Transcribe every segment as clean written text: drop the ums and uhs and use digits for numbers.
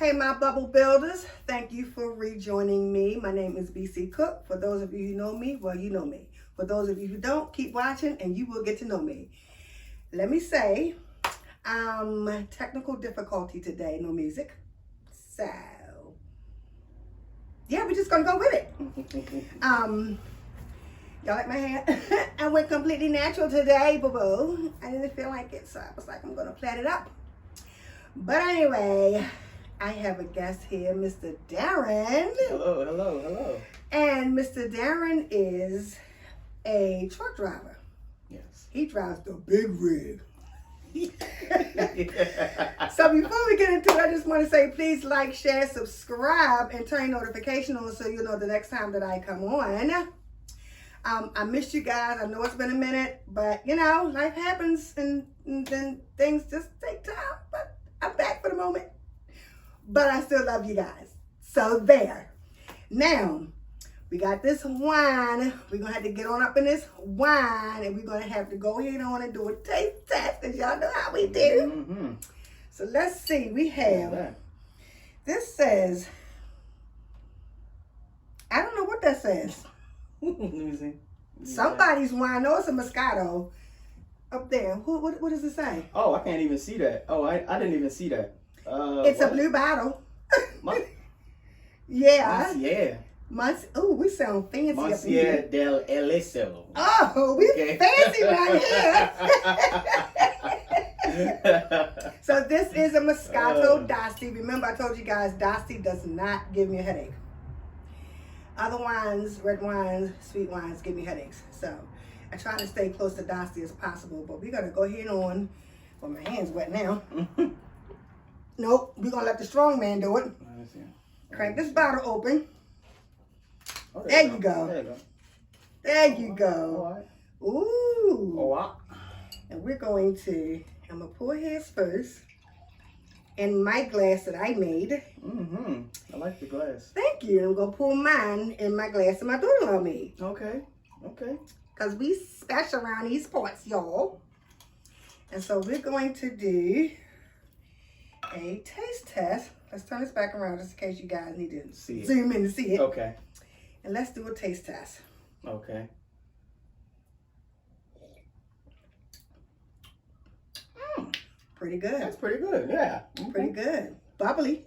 Hey, my bubble builders, thank you for rejoining me. My name is BC Cook. For those of you who know me, well, you know me. For those of you who don't, keep watching and you will get to know me. Let me say, technical difficulty today, no music. So, yeah, we're just gonna go with it. Y'all like my hair? I went completely natural today, boo-boo. I didn't feel like it, so I was like, I'm gonna plait it up. But anyway, I have a guest here, Mr. Darren. Hello, hello, hello. And Mr. Darren is a truck driver. Yes. He drives the big rig. So before we get into it, I just want to say, please like, share, subscribe, and turn notification on so you'll know the next time that I come on. I missed you guys. I know it's been a minute, but you know, life happens and then things just take time. But I'm back for the moment. But I still love you guys. So there. Now, we got this wine. We're going to have to get on up in this wine. And we're going to have to go ahead on and do a taste test. Because y'all know how we do. Mm-hmm. So let's see. We have, this says, I don't know what that says. Let me see. Somebody's wine. No, it's a Moscato. Up there. What does it say? Oh, I can't even see that. Oh, I didn't even see that. It's a blue bottle. Yeah. Oh, we sound fancy up in Monsieur here. del Eliso. Oh, we fancy right here. So this is a Moscato d'Asti. Remember, I told you guys, d'Asti does not give me a headache. Other wines, red wines, sweet wines give me headaches. So I try to stay close to d'Asti as possible. But we're going to go ahead on. Well, my hand's wet now. Nope, we're going to let the strong man do it. Crank this bottle open. Oh, There you go. There you go. There you go. All right. Ooh. Oh, wow. And we're going to, I'm going to pour his first in my glass that I made. Mm-hmm. I like the glass. Thank you. I'm going to pour mine in my glass that my daughter-in-law made. Okay. Okay. Because we special around these parts, y'all. And so we're going to do a taste test. Let's turn this back around just in case you guys need to See it. zoom in to see it. Okay. And let's do a taste test. Okay. Pretty good. That's pretty good. Yeah. Pretty good. Bubbly.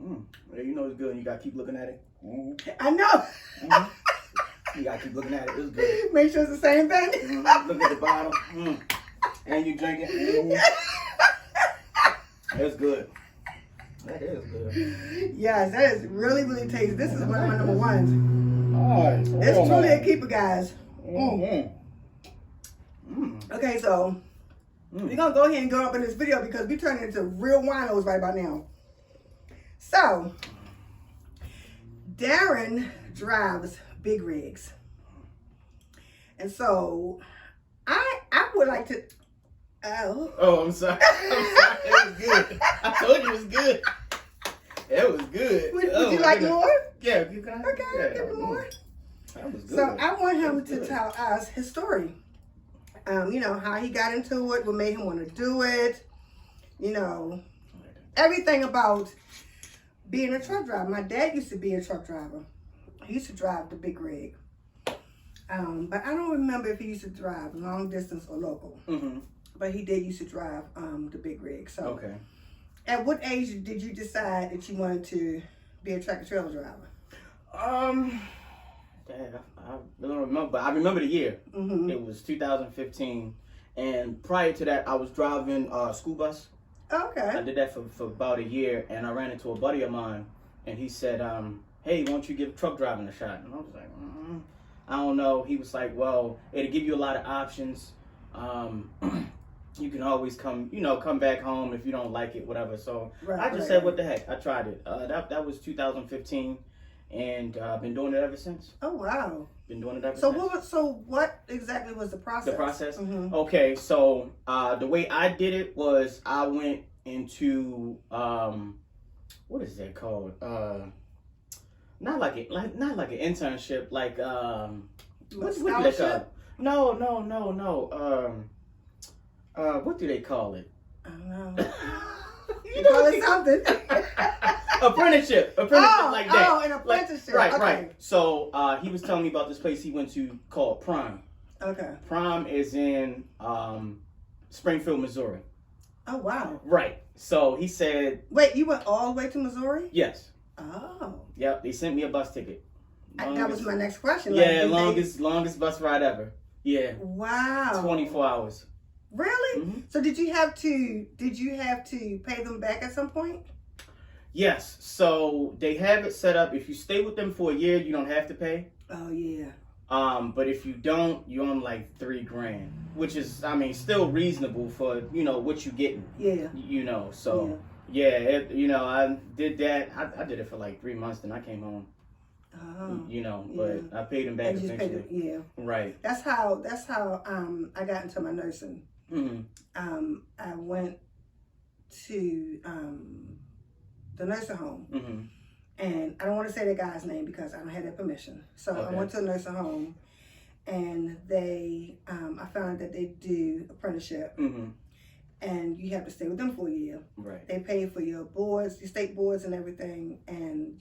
Yeah, you know it's good and you got to keep looking at it. Mm-hmm. I know. Mm-hmm. You got to keep looking at it. It's good. Make sure it's the same thing. Mm-hmm. Look at the bottle. And you drink it. Mm-hmm. That's good. That is good. Yes, that is really, really tasty. This is one of my number ones. All right. It's truly a keeper, guys. Mm-hmm. Okay, so we're going to go ahead and go up in this video because we're turning into real winos right about now. So, Darren drives big rigs. And so, I would like to... Oh, I'm sorry. It was good. I told you it was good. It was good. Would you like more? Yeah, you can. Okay, Yeah. give me more. That was good. So I want him to tell us his story. You know, how he got into it, what made him want to do it. You know, everything about being a truck driver. My dad used to be a truck driver. He used to drive the big rig. But I don't remember if he used to drive long distance or local. Mm-hmm. But he did used to drive the big rig. So Okay. At what age did you decide that you wanted to be a tractor trailer driver? Dad, I don't remember, but I remember the year. Mm-hmm. It was 2015, and prior to that, I was driving a school bus. Okay. I did that for about a year, and I ran into a buddy of mine, and he said, "Hey, why don't you give truck driving a shot?" And I was like, I don't know. He was like, "Well, it'll give you a lot of options. You can always come back home if you don't like it, whatever." So I just said, "What the heck?" I tried it. That was 2015, and I've been doing it ever since. Oh wow! Been doing it ever since. So what exactly was the process? The process. Mm-hmm. Okay, so the way I did it was I went into what is that called? Not like an internship, like what do they call it? No. What do they call it? I don't know. You call it something. Apprenticeship like that. Oh, an apprenticeship. Right, okay. right. So he was telling me about this place he went to called Prime. Okay. Prime is in Springfield, Missouri. Oh, wow. Right. So he said... Wait, you went all the way to Missouri? Yes. Oh. Yep, they sent me a bus ticket. That was my next question. Yeah, longest bus ride ever. Yeah. Wow. 24 hours. Really? Mm-hmm. So did you have to pay them back at some point? Yes. So they have it set up. If you stay with them for a year, you don't have to pay. Oh yeah. But if you don't, you own like $3,000, which is, I mean, still reasonable for, you know, what you getting. Yeah. You know, so yeah, you know, I did that. I did it for like 3 months, then I came home. Oh. You know, but I paid them back eventually. Yeah. Right. That's how I got into my nursing. Mm-hmm. I went to the nursing home. Mm-hmm. And I don't want to say the guy's name because I don't have their permission. So I went to a nursing home, and they, I found out that they do apprenticeship, and you have to stay with them for a year. Right. They pay for your boards, your state boards, and everything, and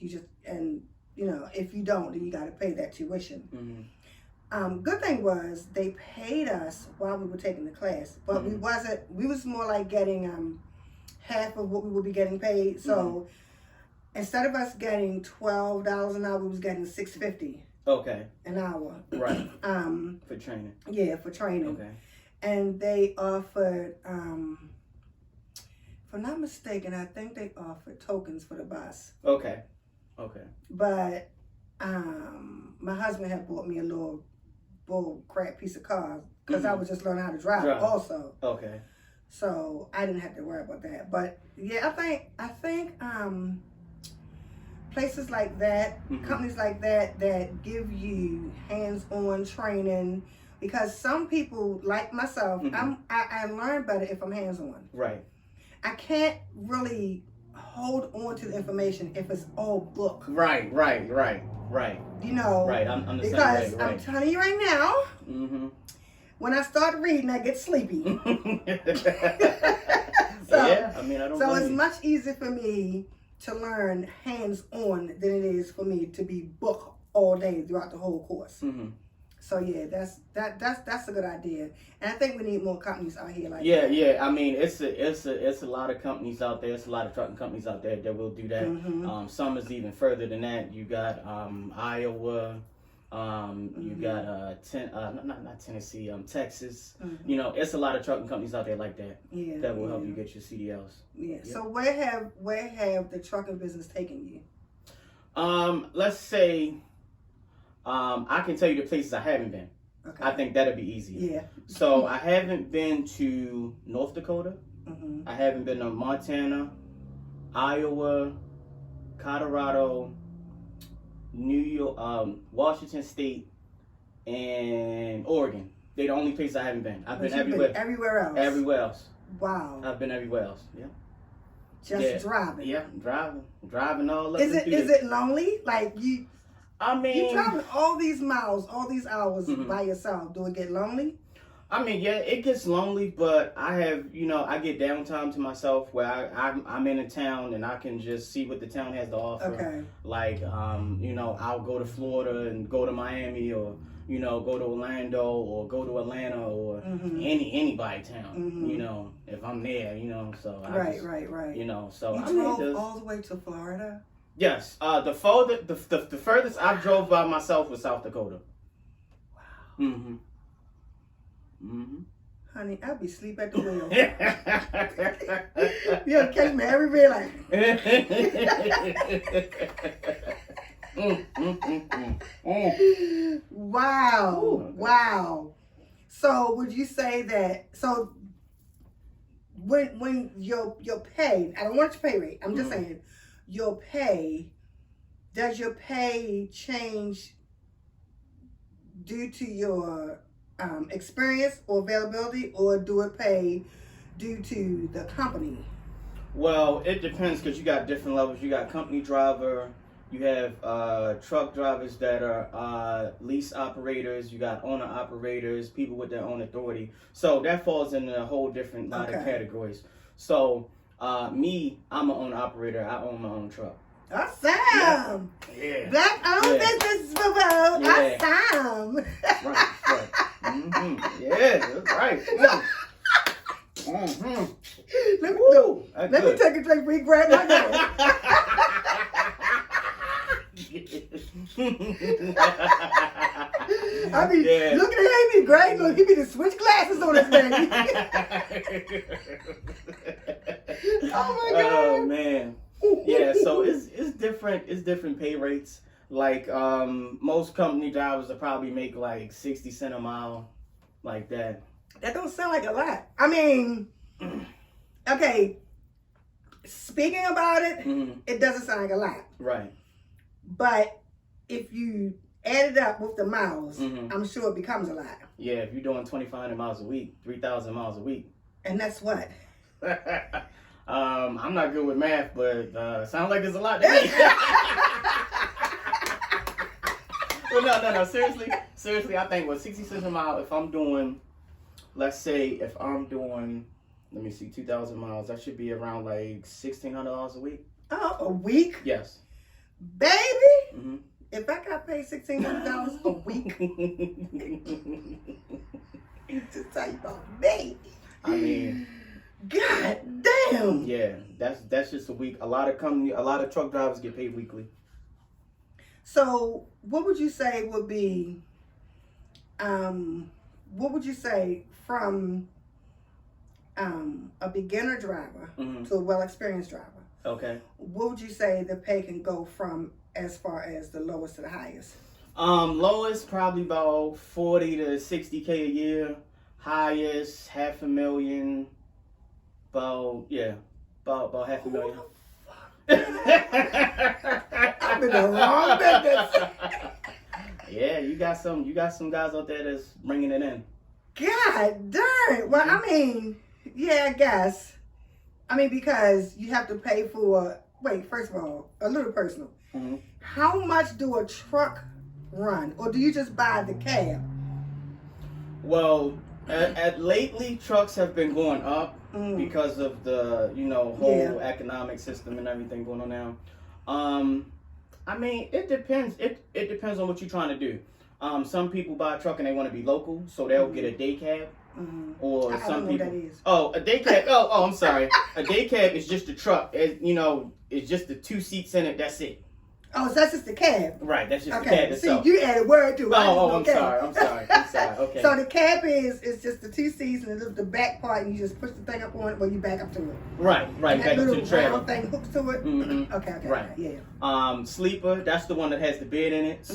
you know, if you don't, then you got to pay that tuition. Good thing was they paid us while we were taking the class, but we was more like getting half of what we would be getting paid. So. Instead of us getting $12 an hour, we was getting $6.50. Okay. An hour. Right. For training. Yeah, for training. Okay. And they offered, if I'm not mistaken, I think they offered tokens for the bus. Okay. Okay. But my husband had bought me a little bull crap piece of car because I was just learning how to drive also. Okay. So I didn't have to worry about that. But yeah, I think places like that, companies like that give you hands-on training, because some people like myself, I learn better if I'm hands-on. Right. I can't really hold on to the information if it's all book. Right. You know. Right. I'm the same because way. Right. I'm telling you right now. When I start reading, I get sleepy. Yeah, I mean, I don't. So it's much easier for me to learn hands-on than it is for me to be book all day throughout the whole course. So yeah, that's a good idea, and I think we need more companies out here like that. Yeah. I mean, it's a lot of companies out there. It's a lot of trucking companies out there that will do that. Some is even further than that. You got Iowa. You got not Tennessee, Texas. You know, it's a lot of trucking companies out there like that. Yeah. That will help you get your CDLs. Yeah. Yep. So where have the trucking business taken you? Let's say, I can tell you the places I haven't been. Okay. I think that'll be easy. Yeah. So I haven't been to North Dakota. I haven't been to Montana, Iowa, Colorado, New York, Washington State, and Oregon. They're the only places I haven't been. I've been everywhere. Been everywhere else. Everywhere else. Wow. I've been everywhere else. Yeah. Just driving. Yeah, driving all up. Is it lonely? Like you? I mean, you traveling all these miles, all these hours by yourself. Do it get lonely? I mean, yeah, it gets lonely, but I have, you know, I get downtime to myself where I'm in a town and I can just see what the town has to offer. Okay. Like, you know, I'll go to Florida and go to Miami, or, you know, go to Orlando or go to Atlanta or anybody town, you know, if I'm there, you know, so. Right. You know, so. You drove all the way to Florida? Yes. The furthest I drove by myself was South Dakota. Wow. Honey, I'll be asleep at the wheel. You'll catch me everywhere like. Wow. Ooh, okay. Wow. So would you say that, so when your pay, I don't want your pay rate, I'm just saying, your pay, does your pay change due to your experience or availability, or do it pay due to the company? Well, it depends, because you got different levels. You got company driver, you have truck drivers that are lease operators, you got owner operators, people with their own authority. So that falls in a whole different lot of categories. So Me, I'm an owner operator. I own my own truck. Awesome. Yeah. Black owned business, boo-boo. Yeah. Awesome. Right. Mm-hmm. Yeah, that's right. Mm-hmm. Let me take a drink. We grab my glass. I mean, look at him. He be great. Look, he be to switch glasses on his baby. Oh my God. Oh man. Yeah, so it's different. It's different pay rates. Like most company drivers will probably make like 60 cents a mile, like that. That don't sound like a lot. I mean, okay. Speaking about it, it doesn't sound like a lot. Right. But if you add it up with the miles, I'm sure it becomes a lot. Yeah, if you're doing 2,500 miles a week, 3,000 miles a week. And that's what? I'm not good with math, but sounds like it's a lot to me. Well, no. Seriously, I think 60 cents a mile. If I'm doing, let's say, if I'm doing, let me see, 2,000 miles, that should be around like $1,600 a week. Oh, a week? Yes. Baby, if I got paid $1,600 a week, just tell you about me. I mean, God damn. Yeah, that's just a week. A lot of truck drivers get paid weekly. So, what would you say would be, from a beginner driver to a well-experienced driver? Okay. What would you say the pay can go from as far as the lowest to the highest? Lowest probably about 40 to 60K a year. Highest $500,000. About $500,000. I'm in the wrong business. Yeah, you got some guys out there that's bringing it in. God darn. Well, I mean, yeah, I guess. I mean, because you have to pay for. Wait, first of all, a little personal. How much do a truck run, or do you just buy the cab? Well, lately trucks have been going up because of the whole economic system and everything going on now. I mean, it depends. It depends on what you're trying to do. Some people buy a truck and they want to be local, so they'll get a day cab. Or some people. What that is. Oh, a day cab. Oh, I'm sorry. A day cab is just a truck. It's just the 2 seats in it. That's it. Oh, so that's just the cab. Right, that's just the cab itself. See, you added word to it. I'm sorry. Okay. So the cab is just the 2 seats and the back part, and you just push the thing up on it, you back up to it. Right. And back that up to the trailer. round thing hooks to it. Okay. Right. Yeah. Sleeper, that's the one that has the bed in it.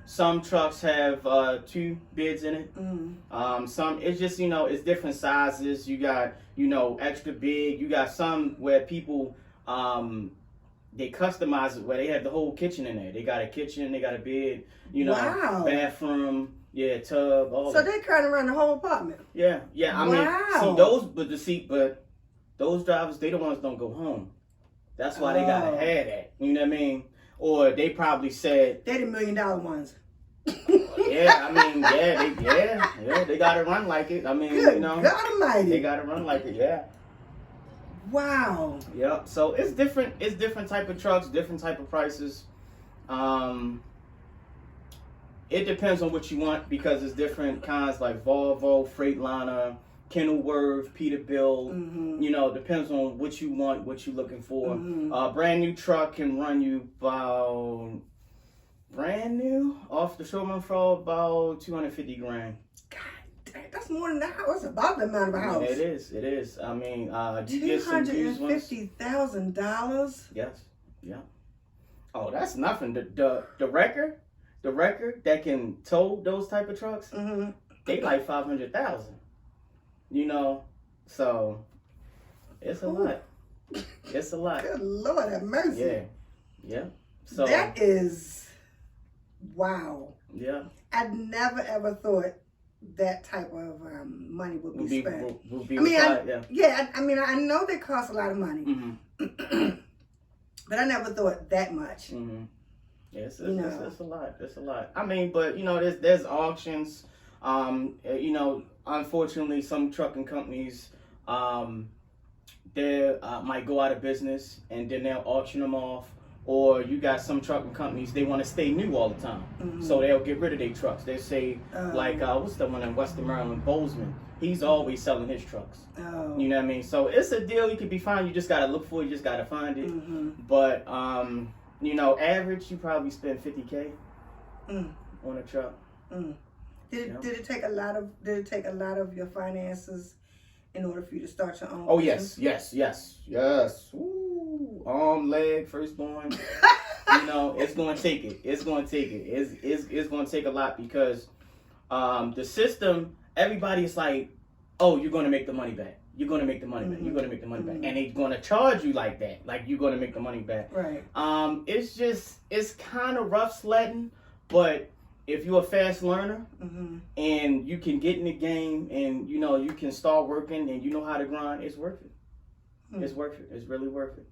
Some trucks have 2 beds in it. Some, it's just, it's different sizes. You got, extra big. You got some where people, they customize it where they have the whole kitchen in there. They got a kitchen, they got a bed, bathroom, tub, all so that. they kind of run the whole apartment. Yeah. I mean, but those drivers, they the ones don't go home. That's why they gotta have that. You know what I mean? Or they probably said they're the $1 million ones. Yeah, I mean, they gotta run like it. I mean, Good God Almighty. They gotta run like it. Yeah. Wow. Yeah. So it's different. It's different type of trucks, different type of prices. It depends on what you want because it's different kinds like Volvo, Freightliner, Kenilworth, Peterbilt. Depends on what you want, what you're looking for. Brand new truck can run you about brand new off the showroom for about $250,000. God dang, that's more than the house. That's about the amount of a house. It is. I mean, you get some used ones. $250,000. Yes. Yeah. Oh, that's nothing. The record that can tow those type of trucks, they like $500,000. So it's a lot. It's a lot. Good Lord have mercy. Yeah. So that is wow. Yeah. I never ever thought that type of money would be spent. Would be I mean, I know they cost a lot of money, but I never thought that much. Yes, it's a lot. It's a lot. I mean, but there's auctions. Unfortunately, some trucking companies they might go out of business and then they'll auction them off. Or you got some trucking companies, they want to stay new all the time. So they'll get rid of their trucks. They say, what's the one in Western Maryland, Bozeman? He's always selling his trucks. Oh. You know what I mean? So it's a deal you could be fine. You just got to look for it. You just got to find it. But, you know, average, you probably spend $50K on a truck. Did it take a lot of your finances in order for you to start your own? Oh, business? yes. Ooh, arm, leg, firstborn. You know, it's going to take it. It's going to take a lot because the system, everybody is like, oh, you're going to make the money back. You're going to make the money back. You're going to make the money back. And they're going to charge you like that. Like, you're going to make the money back. Right. It's kind of rough sledding, but if you're a fast learner and you can get in the game and, you know, you can start working and you know how to grind, it's worth it. It's worth it. It's really worth it.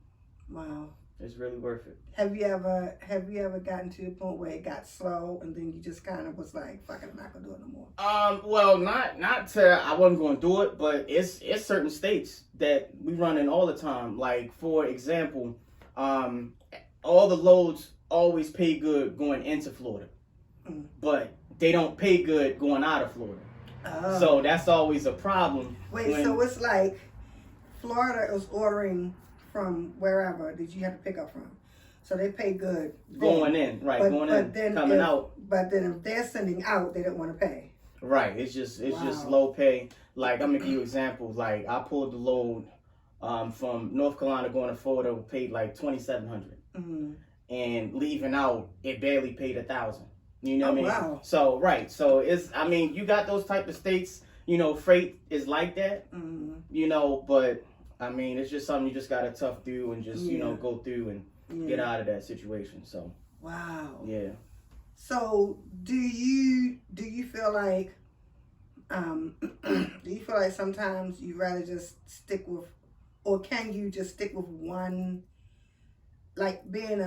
Wow. It's really worth it. Have you ever gotten to the point where it got slow and then you just kind of was like, fuck it, I'm not gonna do it no more? Well, not to I wasn't gonna do it, but it's certain states that we run in all the time. Like, for example, all the loads always pay good going into Florida, but they don't pay good going out of Florida. Oh. So that's always a problem. Wait, so it's like Florida is ordering from wherever that you have to pick up from. So they pay good. Going in, right, coming out. But then if they're sending out, they don't want to pay. Right, it's just low pay. Like, I'm gonna give you examples. Like, I pulled the load from North Carolina going to Florida, paid like $2,700. And leaving out, it barely paid $1,000. You know what I mean? Wow. So, right. So, you got those type of states, you know, freight is like that, you know, but, I mean, it's just something you just got to tough do and just, you know, go through and get out of that situation. So, wow. Yeah. So, do you feel like, sometimes you rather just stick with, or can you just stick with one, like being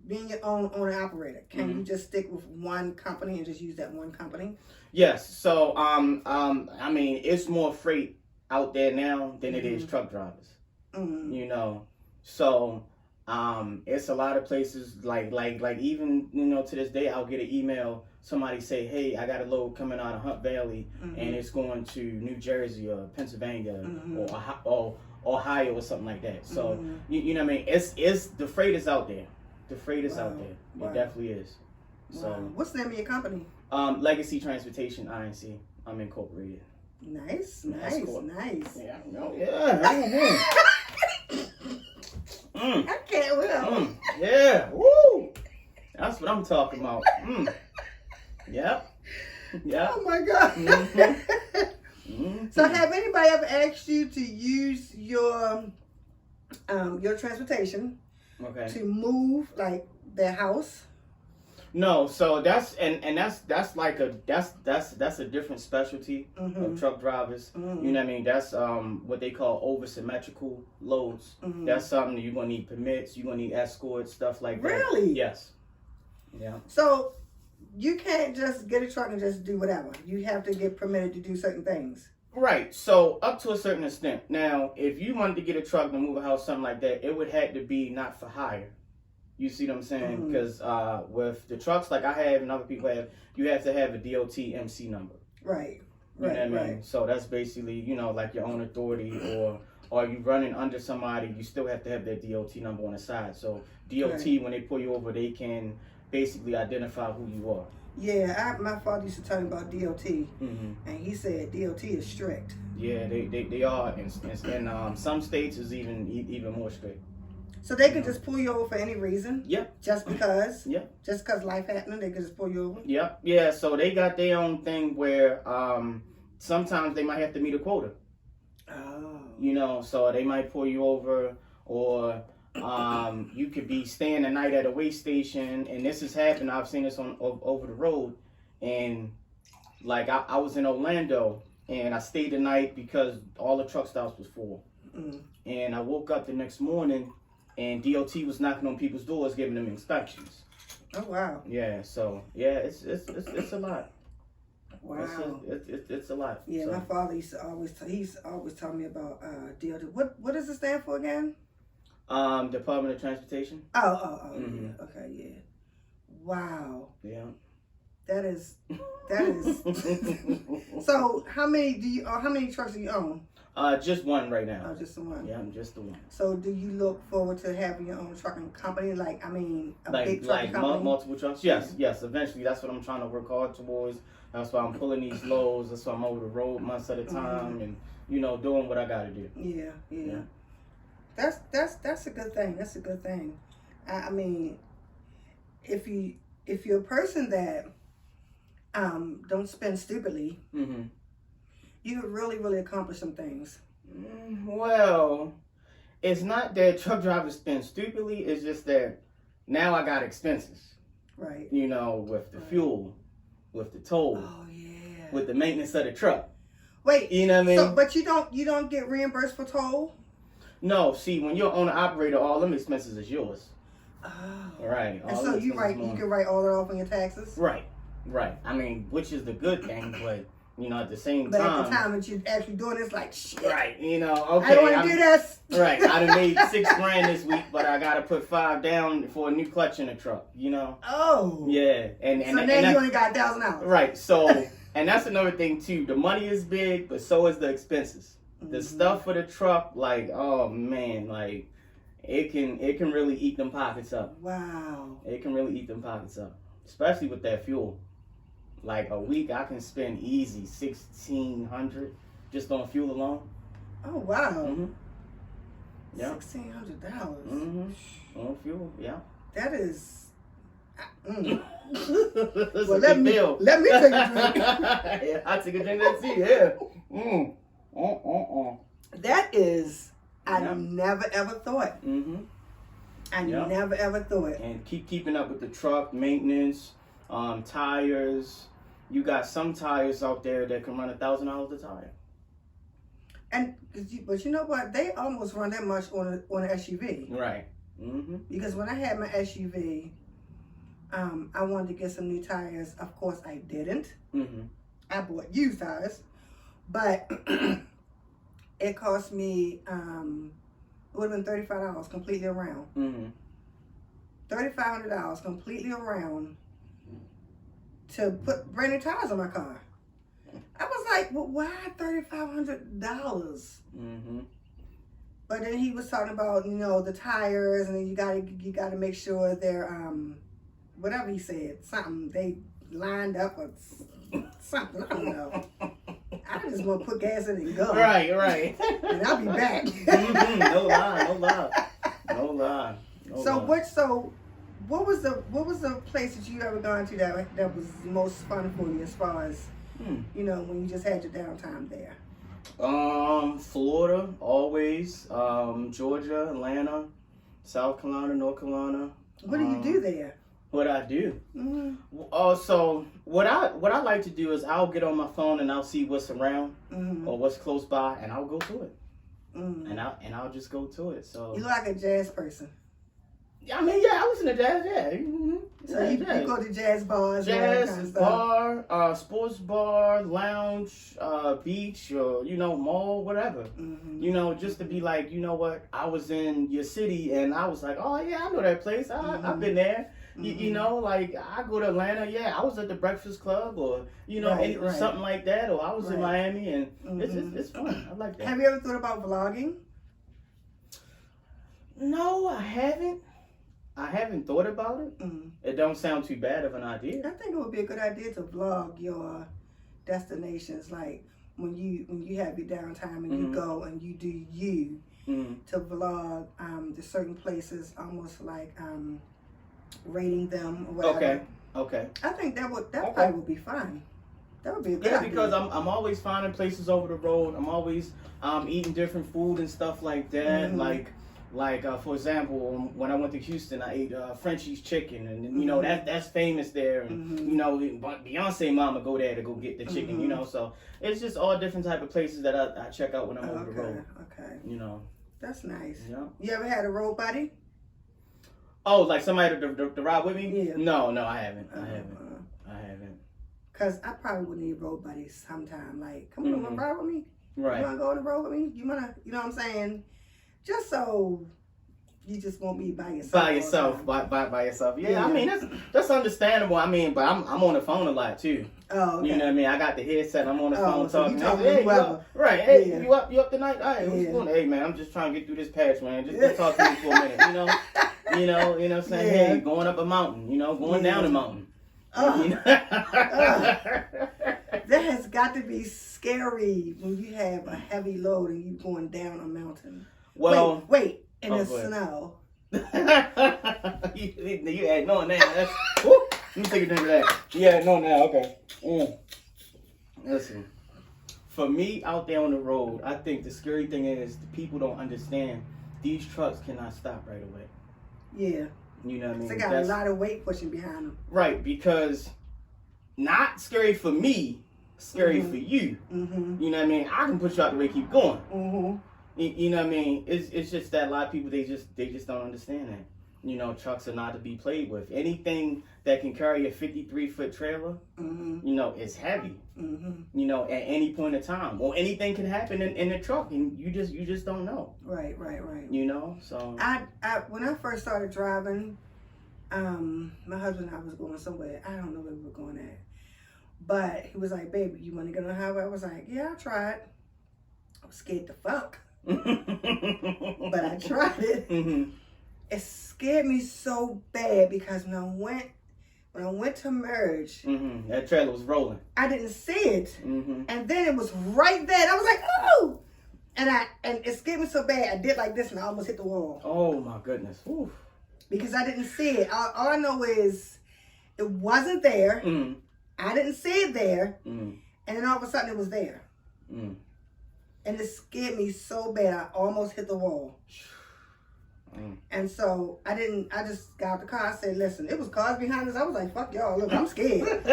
your own owner operator? Can you just stick with one company and just use that one company? Yes. So, I mean, it's more freight out there now than it is truck drivers. You know, so it's a lot of places like even, you know, to this day I'll get an email, somebody say, hey, I got a load coming out of Hunt Valley and it's going to New Jersey or Pennsylvania or Ohio or something like that. So you know what I mean, it's the freight is out there. The freight is out there. It definitely is. So what's the name of your company? Legacy Transportation Inc. I'm incorporated. Nice. Yeah, yeah. I can't wait. Yeah, woo! That's what I'm talking about. Yep. Oh my God. So have anybody ever asked you to use your transportation to move like their house? No, so that's like that's a different specialty of truck drivers. You know what I mean? That's what they call over symmetrical loads. That's something that you're gonna need permits, you're gonna need escorts, stuff like that. Really? Yes. Yeah. So you can't just get a truck and just do whatever. You have to get permitted to do certain things. Right. So up to a certain extent. Now, if you wanted to get a truck to move a house, something like that, it would have to be not for hire. You see what I'm saying? Because with the trucks like I have and other people have, you have to have a DOT MC number. Right. You know what I mean? So that's basically, you know, like your own authority, or you running under somebody, you still have to have their DOT number on the side. So DOT, when they pull you over, they can basically identify who you are. Yeah, my father used to tell me about DOT, and he said DOT is strict. Yeah, they are, and some states is even more strict. So they can just pull you over for any reason? Yep. Just because? Yep. Just because life happening, they can just pull you over? Yep. Yeah, so they got their own thing where sometimes they might have to meet a quota. Oh. You know, so they might pull you over, or you could be staying the night at a way station, and this has happened. I've seen this on over the road, and like I was in Orlando, and I stayed the night because all the truck stops was full. And I woke up the next morning, and DOT was knocking on people's doors, giving them inspections. Oh wow. Yeah. So yeah, it's a lot. Wow. It's a lot. Yeah, so. my father used to always he's always tell me about DOT. What does it stand for again? Department of Transportation. Oh, Mhm. yeah. Okay, yeah. Wow. Yeah. That is. So how many trucks do you own? Just one right now. Oh, just the one. Yeah, I'm just the one. So do you look forward to having your own trucking company? A big trucking company? Multiple trucks. Yes, yes. Eventually, that's what I'm trying to work hard towards. That's why I'm pulling these loads. That's why I'm over the road months at a time, and doing what I got to do. Yeah. That's a good thing. That's a good thing. I mean, if you're a person that don't spend stupidly, Mm-hmm. you could really accomplish some things. Well, it's not that truck drivers spend stupidly. It's just that now I got expenses. Right. With the fuel, with the toll, Oh yeah. with the maintenance of the truck. Wait. You know what I mean? So, but you don't get reimbursed for toll? No. See, when you're owner operator, all them expenses is yours. Oh. Right. And all so them you expenses you mine. can write all that off on your taxes? Right. I mean, which is the good thing, but at the same But time. at the time that you're actually doing it, it's like shit. Right. Okay. I don't want to do this. Right. I done made $6,000 this week, but I gotta put $5,000 down for a new clutch in the truck. Oh. Yeah. And So now you only got $1,000. Right. So, and that's another thing too. The money is big, but so is the expenses. The stuff for the truck, like, oh man, like it can really eat them pockets up. Wow. It can really eat them pockets up, especially with that fuel. Like a week, I can spend easy $1,600 just on fuel alone. Oh wow. Mm-hmm. Yeah. $1,600. Mm-hmm. On fuel, yeah. That is. That's Well, a let big me deal. take a drink. Yeah, I take a drink of that too. Yeah. That is. I Yeah. never ever thought. Mm-hmm. I Yeah. never ever thought. And keeping up with the truck maintenance, tires. You got some tires out there that can run $1,000 a tire. But you know what? They almost run that much on an SUV. Right. Mm-hmm. Because when I had my SUV, I wanted to get some new tires. Of course, I didn't. Mm-hmm. I bought used tires, but it cost me. It would have been $35 completely around. Mm-hmm. $3,500 completely around to put brand new tires on my car. I was like, well, why $3,500? Mm-hmm. But then he was talking about, the tires, and then you gotta make sure they're whatever he said, something they lined up or something. I don't know. I just want to put gas in and go. Right. And I'll be back. Mm-hmm. No lie. So what was the place that you ever gone to that was the most fun for you as far as when you just had your downtime there? Florida, always. Georgia, Atlanta, South Carolina, North Carolina. What do you do there? What I do? Mm-hmm. So what I like to do is I'll get on my phone and I'll see what's around Mm-hmm. or what's close by, and I'll go to it. Mm-hmm. And I'll just go to it. So You look like a jazz person. I mean, yeah, I listen to jazz. Yeah. Mm-hmm. So you go to jazz bars, and all that kind of Jazz stuff. bar, sports bar, lounge, beach, or mall, whatever. Mm-hmm. Just to be like, you know what? I was in your city and I was like, oh yeah, I know that place. I've been there. Like I go to Atlanta. Yeah, I was at the Breakfast Club, or Right. something like that. Or I was in Right. Miami, and it's fun. I like that. Have you ever thought about vlogging? No, I haven't. I haven't thought about it. Mm. It don't sound too bad of an idea. I think it would be a good idea to vlog your destinations, like when you have your downtime and you go and you do you. To vlog the certain places, almost like rating them or whatever. Okay. I think that probably would be fine. That would be a good idea. Because I'm always finding places over the road. I'm always eating different food and stuff like that. Mhm. Like for example, when I went to Houston, I ate Frenchie's chicken, and that's famous there. And Beyonce mama go there to go get the chicken. So it's just all different type of places that I check out when I'm over the road. Okay. That's nice. Yeah. You ever had a road buddy? Oh, like somebody to ride with me? Yeah. No, I haven't. I haven't. Cause I probably would need road buddies sometime. Like, come on, wanna ride with me? Right. You wanna go on the road with me? You wanna, you know what I'm saying? Just so you just won't be by yourself. By yourself, by yourself. Yeah, I mean that's understandable. I mean, but I'm on the phone a lot too. Oh, okay. You know what I mean? I got the headset. I'm on the phone so talking. you talking Hey, to whoever. right? Hey, Yeah. you up tonight? All right, what's going on? Hey man, I'm just trying to get through this patch, man. Just talk to me for a minute. You know what I'm saying? Yeah. Hey, going up a mountain. You know, going down a mountain. You know? That has got to be scary when you have a heavy load and you going down a mountain. Well, wait, in the go ahead. snow. you add no now. That's whoop. Let me take a drink of that. Yeah, no now. Okay. Listen, for me out there on the road, I think the scary thing is the people don't understand these trucks cannot stop right away. Yeah. You know what I mean? They got a lot of weight pushing behind them. Right, because not scary for me, scary for you. Mm-hmm. You know what I mean? I can push you out the way, keep going. Mm-hmm. You know what I mean? It's just that a lot of people they just don't understand that. You know, trucks are not to be played with. Anything that can carry a 53-foot trailer, you know, is heavy. Mm-hmm. You know, at any point in time, or anything can happen in the truck, and you just don't know. Right. You know, so I when I first started driving, my husband and I was going somewhere. I don't know where we were going at, but he was like, "Baby, you want to get on the highway?" I was like, "Yeah, I tried." I was scared to fuck, but I tried it. Mm-hmm. It scared me so bad because when I went to merge, that trailer was rolling. I didn't see it, Mm-hmm. and then it was right there. And I was like, "Oh!" And it scared me so bad. I did like this, and I almost hit the wall. Oh my goodness! Oof. Because I didn't see it. All I know is it wasn't there. Mm. I didn't see it there. Mm. And then all of a sudden it was there. Mm. And it scared me so bad I almost hit the wall. Mm. And so I just got out the car. I said, listen, it was cars behind us. I was like, fuck y'all. Look, I'm scared.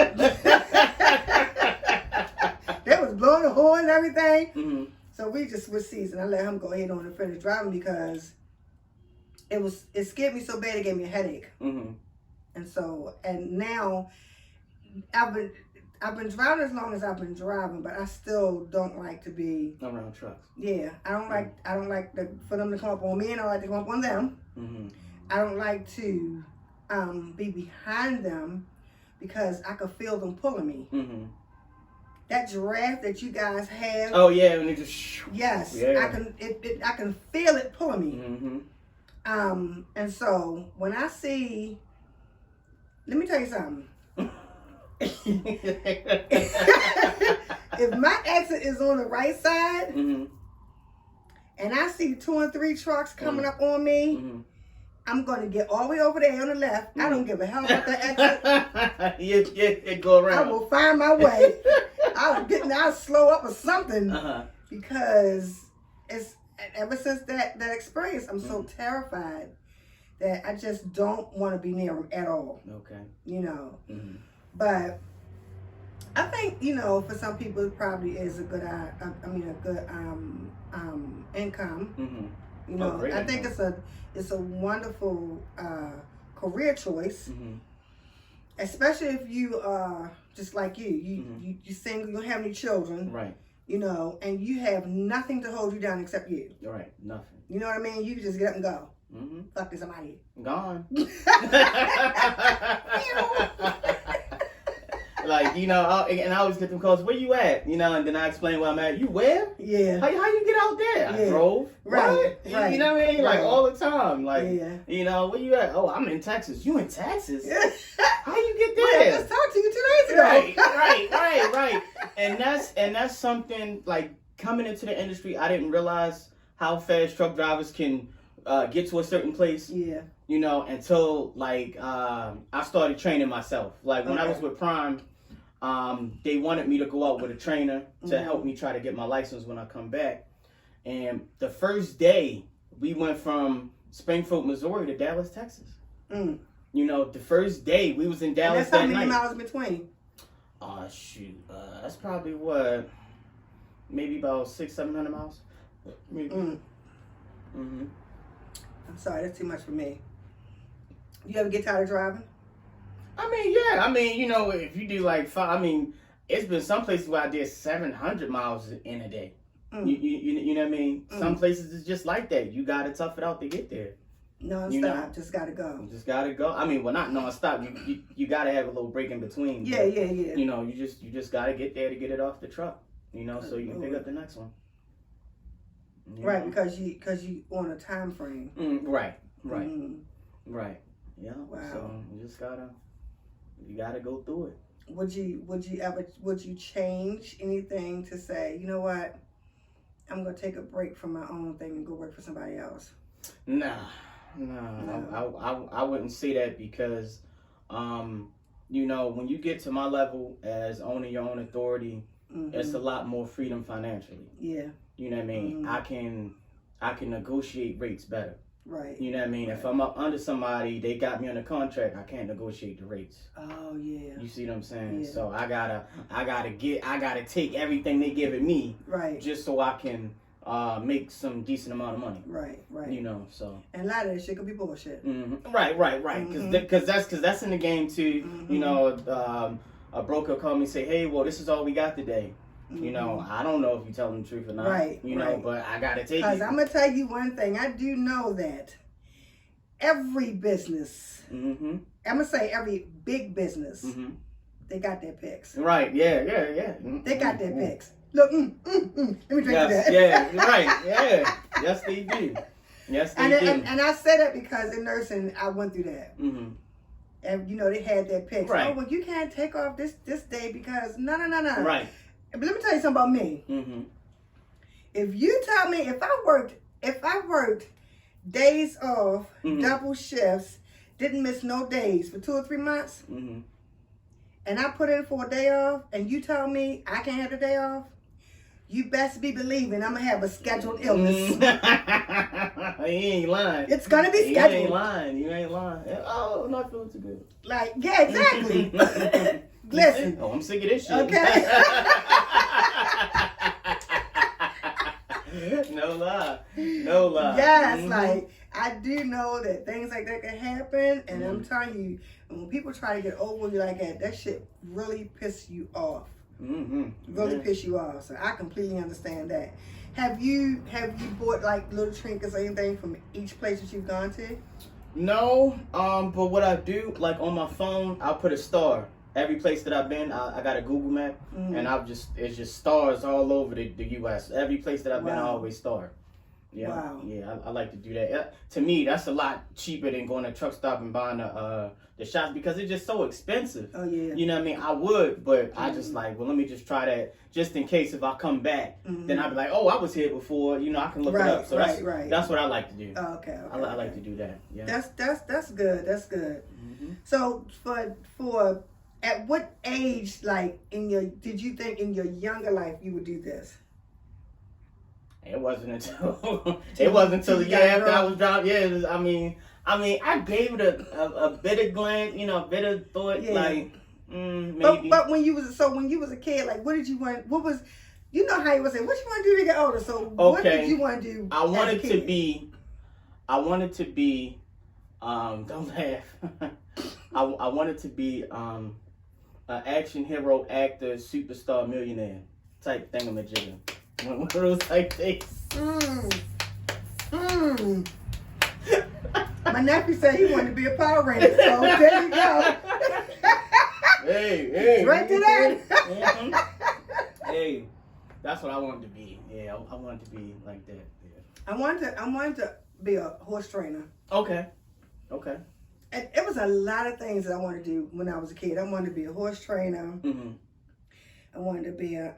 They was blowing the horn and everything. Mm-hmm. So we just switched seats and I let him go ahead on and finish driving because it scared me so bad it gave me a headache. Mm-hmm. And now I've been driving as long as I've been driving, but I still don't like to be around trucks. Yeah, I don't like for them to come up on me, and I like to come up on them. Mm-hmm. I don't like to be behind them because I could feel them pulling me. Mm-hmm. That giraffe that you guys have. Oh yeah, and it just Yes, yeah. I can feel it pulling me. Mm-hmm. And so when I see, let me tell you something. If my exit is on the right side, mm-hmm. and I see 2 and 3 trucks coming up on me, Mm-hmm. I'm going to get all the way over there on the left. I don't give a hell about that exit. you go around. I will find my way. I'll slow up or something because it's ever since that experience, I'm so terrified that I just don't want to be near them at all. Okay. You know, Mm-hmm. but I think, you know, for some people it probably is a good income. Mm-hmm. You know, great I think income. it's a wonderful career choice, Mm-hmm. especially if you are just like you single, you don't have any children, Right. you know, and you have nothing to hold you down except you. Right. Nothing. You know what I mean? You can just get up and go. Mm-hmm. Fuck this, I'm out of here. Gone. Like, you know, and I always get them calls, where you at? You know, and then I explain where I'm at. You where? Yeah. How you get out there? I drove. Right, What? right, You know what I mean? Like, right. all the time. Like, Yeah. you know, where you at? Oh, I'm in Texas. You in Texas? Yeah. How you get Well, I there? just talked to you 2 days ago. Right. And that's something, like, coming into the industry, I didn't realize how fast truck drivers can get to a certain place. Yeah. You know, until like I started training myself. Like when I was with Prime, they wanted me to go out with a trainer to help me try to get my license when I come back. And the first day, we went from Springfield, Missouri to Dallas, Texas. Mm. You know, the first day we was in And Dallas that's how that many night. miles in between? Oh shoot, that's probably what, maybe about 600-700 miles. Maybe. I'm sorry, that's too much for me. You ever get tired of driving? I mean, yeah. I mean, you know, if you do like five, I mean, it's been some places where I did 700 miles in a day. You know what I mean? Some places it's just like that. You gotta tough it out to get there. Non-stop, You know? just gotta go. You just gotta go. I mean, well, not non-stop. You gotta have a little break in between. Yeah, but, yeah. You know, you just gotta get there to get it off the truck. You know, so you can pick up the next one. You Right, know? because you on a time frame. Right. Mm. Right. Yeah. Wow. So you gotta go through it. Would you change anything to say, you know what, I'm gonna take a break from my own thing and go work for somebody else? No. I wouldn't say that because, you know, when you get to my level as owning your own authority, it's a lot more freedom financially. Yeah. You know what I mean? I can negotiate rates better. Right. You know what I mean? Right. If I'm up under somebody, they got me under contract, I can't negotiate the rates. Oh yeah. You see what I'm saying? Yeah. So I gotta take everything they giving me, Right. just so I can make some decent amount of money. Right. You know, so. And a lot of that shit could be bullshit. Right. Because that's in the game too. You know, a broker called me and say, hey, well, this is all we got today. You know, I don't know if you tell them the truth or not. Right. You know, but I gotta take it. Because I'm gonna tell you one thing. I do know that every business, I'm gonna say every big business, they got their picks. Right. Yeah. They got their picks. Look, let me drink yes, that. Yeah. Right. Yeah. Yes, they do. Yes, they do. And I say that because in nursing, I went through that. And you know, they had their picks. Right. Oh, well, you can't take off this day because no. Right. But let me tell you something about me. If you tell me if I worked days off, double shifts, didn't miss no days for 2 or 3 months, and I put in for a day off, and you tell me I can't have a day off, you best be believing I'm gonna have a scheduled illness. He ain't lying. It's gonna be scheduled. You ain't lying. Oh, not feeling too good. Like, yeah, exactly. Listen. Oh, I'm sick of this shit. Okay. No lie. Yes, like I do know that things like that can happen, and I'm telling you, when people try to get over you like that shit really piss you off. Really piss you off. So I completely understand that. Have you bought like little trinkets or anything from each place that you've gone to? No, but what I do, like on my phone, I'll put a star. Every place that I've been, I got a Google map, and it's just stars all over the U.S. Every place that I've been, I always star. Yeah, wow. Yeah, I like to do that. To me, that's a lot cheaper than going to a truck stop and buying the shots because it's just so expensive. Oh yeah. You know what I mean? I would, but I just like, well, let me just try that just in case if I come back, then I'll be like, oh, I was here before. You know, I can look it up. So that's what I like to do. Oh, okay. I like to do that. Yeah. That's good. That's good. So for at what age, like did you think in your younger life you would do this? It wasn't until the year after I was dropped. Yeah, I mean, I gave it a bit of glance, you know, a bit of thought, like maybe. But when you was a kid, like, what did you want? What was, you know how you was saying, what you want to do to get older? So what did you want to do? I wanted to be. Don't laugh. I wanted to be an action hero, actor, superstar, millionaire type thingamajigger. One of those type things. My nephew said he wanted to be a Power Ranger, so there you go. Hey. Right to that. Hey, that's what I wanted to be. Yeah, I wanted to be like that. Yeah. I wanted to be a horse trainer. Okay. And it was a lot of things that I wanted to do when I was a kid. I wanted to be a horse trainer. I wanted to be a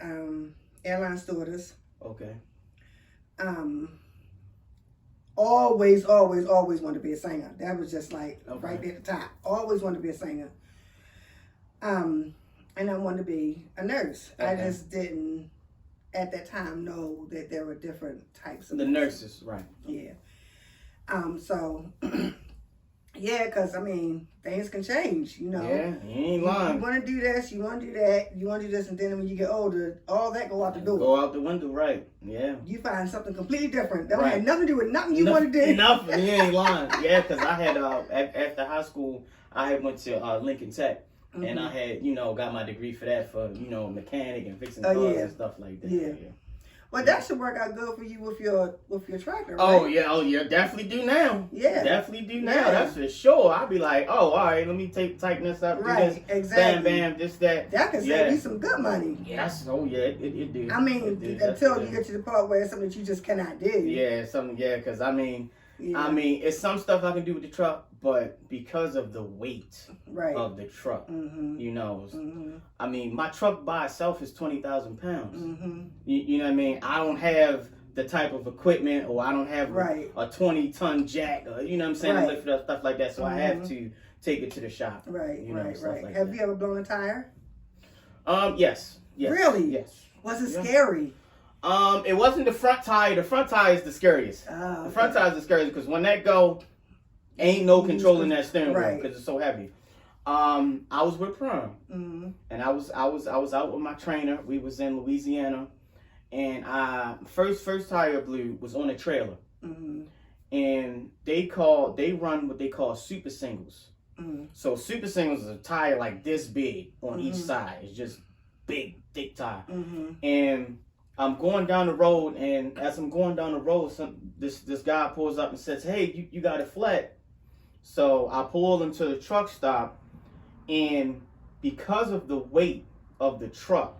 airline stewardess. Okay. Always wanted to be a singer. That was just like right there at the top. Always wanted to be a singer. And I wanted to be a nurse. Okay. I just didn't at that time know that there were different types of nurses, right? Yeah. So Yeah, because, I mean, things can change, you know. Yeah, you ain't You lying. want to do this, you want to do that, you want to do this, and then when you get older, all that go out the door. Go out the window, right? Yeah. You find something completely different. That Right. had nothing to do with nothing you want to do. Nothing. You ain't lying. Yeah, because I had after high school, I had went to Lincoln Tech, and I had got my degree for that for mechanic and fixing cars and stuff like that. Yeah. Well, that should work out good for you with your tractor, right? Oh yeah, definitely do now. Yeah. Definitely do now. Yeah. That's for sure. I'll be like, oh, all right, let me tighten this up. Right, Do this, exactly. Bam, bam, this, that. That can save you some good money. Yes. Oh yeah, it did. I mean, until you get to the part where it's something that you just cannot do. Yeah, because I mean, it's some stuff I can do with the truck, but because of the weight of the truck, I mean, my truck by itself is 20,000 pounds. You know what I mean? I don't have the type of equipment, or I don't have a 20-ton jack, or, you know what I'm saying, to lift it up, stuff like that. So I have to take it to the shop. Right. Like have you ever blown a tire? Yes. Really? Yes. Was it scary? It wasn't the front tire. The front tire is the scariest. Oh, the front tire is the scariest because when that go, ain't no controlling that steering wheel because it's so heavy. I was with Prom, and I was out with my trainer. We was in Louisiana, and first tire blew was on a trailer, and they run what they call super singles. So super singles is a tire like this big on each side. It's just big, thick tire, and I'm going down the road, and as I'm going down the road, this guy pulls up and says, "Hey, you got it flat." So I pulled him to the truck stop, and because of the weight of the truck,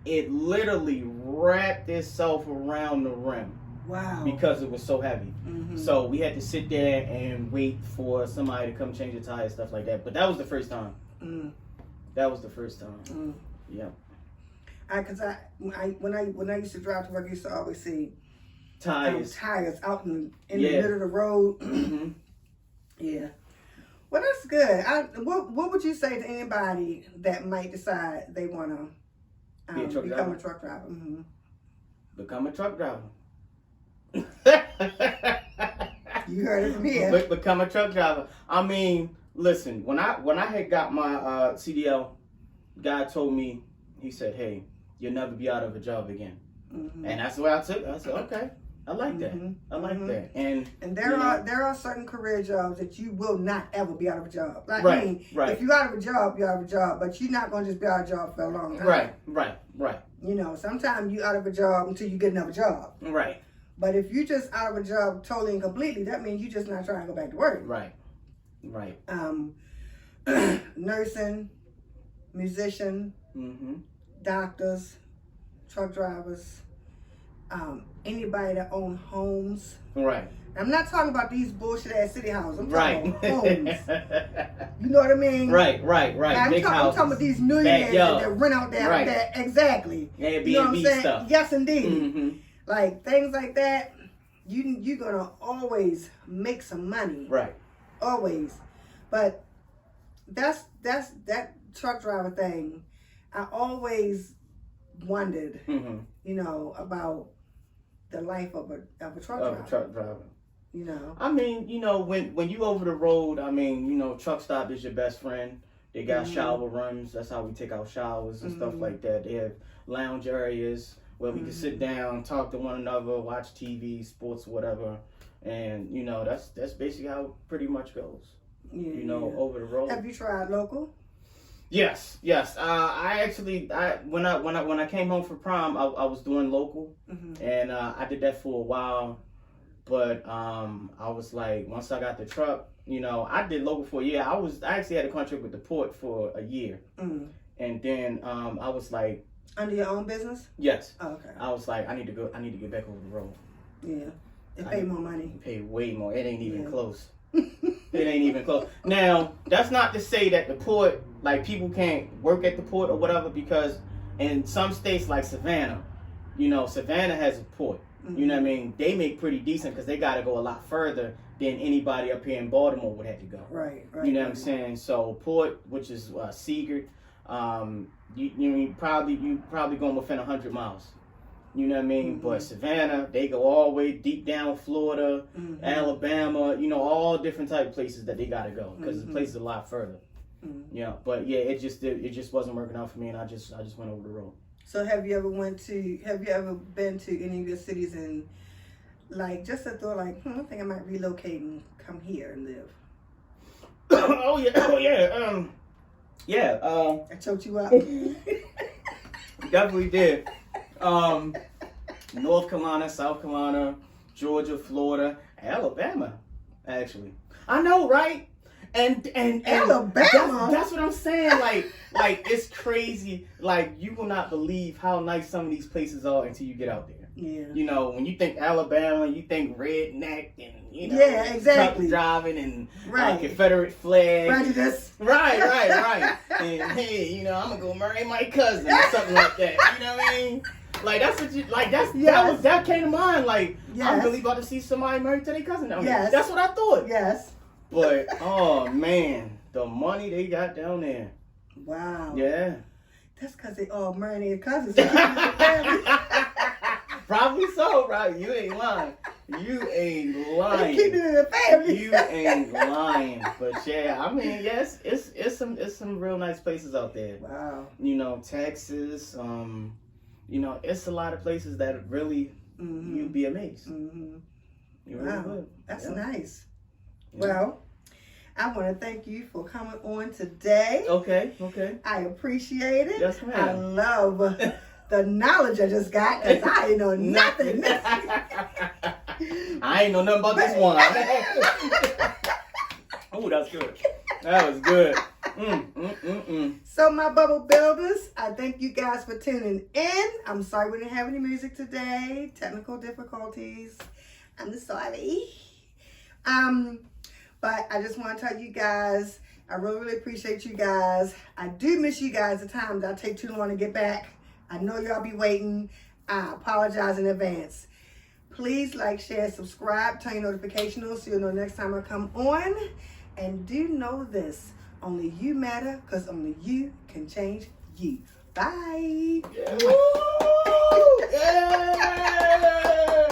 it literally wrapped itself around the rim. Wow. Because it was so heavy. So we had to sit there and wait for somebody to come change the tires, stuff like that. But that was the first time. That was the first time. Yeah. Because when I used to drive to work, I used to always see tires out in the middle of the road. Yeah. Well, that's good. What would you say to anybody that might decide they want to become a truck driver? Become a truck driver. You heard it from here. Become a truck driver. I mean, listen, when I had got my CDL, God told me, he said, "Hey, you'll never be out of a job again." And that's the way I took it. I said, okay, I like that. I like that. And there are certain career jobs that you will not ever be out of a job. Like, right, I mean, if you're out of a job, you're out of a job, but you're not going to just be out of a job for a long time. Right. You know, sometimes you're out of a job until you get another job. Right. But if you're just out of a job totally and completely, that means you're just not trying to go back to work. Right. Nursing, musician, doctors, truck drivers, anybody that own homes. Right. I'm not talking about these bullshit ass city houses. I'm talking Right. about homes. You know what I mean? Right. I'm talking about these millionaires that rent out there. Exactly. Airbnb you know what I'm saying? stuff. Yes, indeed. Like things like that, you're gonna always make some money. Right. Always. But that's that truck driver thing. I always wondered, you know, about the life of a truck driver. You know. I mean, you know, when you over the road, I mean, you know, truck stop is your best friend. They got shower rooms. That's how we take our showers and stuff like that. They have lounge areas where we can sit down, talk to one another, watch TV, sports, whatever. And, you know, that's basically how it pretty much goes. You know, over the road. Have you tried local? Yes. I actually, when I came home for prom, I was doing local, and I did that for a while. But I was like, once I got the truck, you know, I did local for a year. I actually had a contract with the port for a year, and then I was like, under your own business? Yes. Oh, okay. I was like, I need to get back over the road. Yeah, it pay more money. Pay way more. It ain't even close. It ain't even close. Now, that's not to say that the port, like, people can't work at the port or whatever, because in some states like Savannah, you know, Savannah has a port. You know what I mean? They make pretty decent because they got to go a lot further than anybody up here in Baltimore would have to go. Right. You know what I'm saying? So port, which is Seagirt, you probably going within 100 miles You know what I mean? But Savannah, they go all the way deep down Florida, Alabama, you know, all different type of places that they gotta go because the place is a lot further. Yeah, but yeah, it just wasn't working out for me, and I just went over the road. So have you ever been to any of your cities and like just a thought like, I think I might relocate and come here and live? Oh yeah. I choked you up. Definitely did. North Carolina, South Carolina, Georgia, Florida, Alabama, actually. I know, right? And Alabama. That's what I'm saying. Like it's crazy. Like you will not believe how nice some of these places are until you get out there. Yeah. You know, when you think Alabama, you think redneck and you know, yeah, exactly. truck driving and right. Confederate flag. Prejudice. Right. And hey, you know, I'm gonna go marry my cousin or something like that. You know what I mean? Like that's what you like. That came to mind. Like I'm really about to see somebody married to their cousin down there. That's what I thought. Yes. But oh man, the money they got down there. Wow. Yeah. That's because they all married their cousins. Probably so, right? You ain't lying. They keep it in the family. You ain't lying. But yeah, I mean, yes, it's some real nice places out there. Wow. You know, Texas. You know, it's a lot of places that really you'd be amazed. You really would. That's nice. Yeah. Well, I want to thank you for coming on today. Okay. I appreciate it. Yes, ma'am. I love the knowledge I just got because I ain't know nothing. I ain't know nothing about this one. Oh, that's good. That was good. So my bubble builders, I thank you guys for tuning in. I'm sorry we didn't have any music today. Technical difficulties. I'm sorry. But I just want to tell you guys, I really appreciate you guys. I do miss you guys the time that I take too long to get back. I know y'all be waiting. I apologize in advance. Please like, share, subscribe, turn your notification on so you'll know next time I come on. And do know this, only you matter because only you can change you. Bye. Yeah. Woo! Yeah.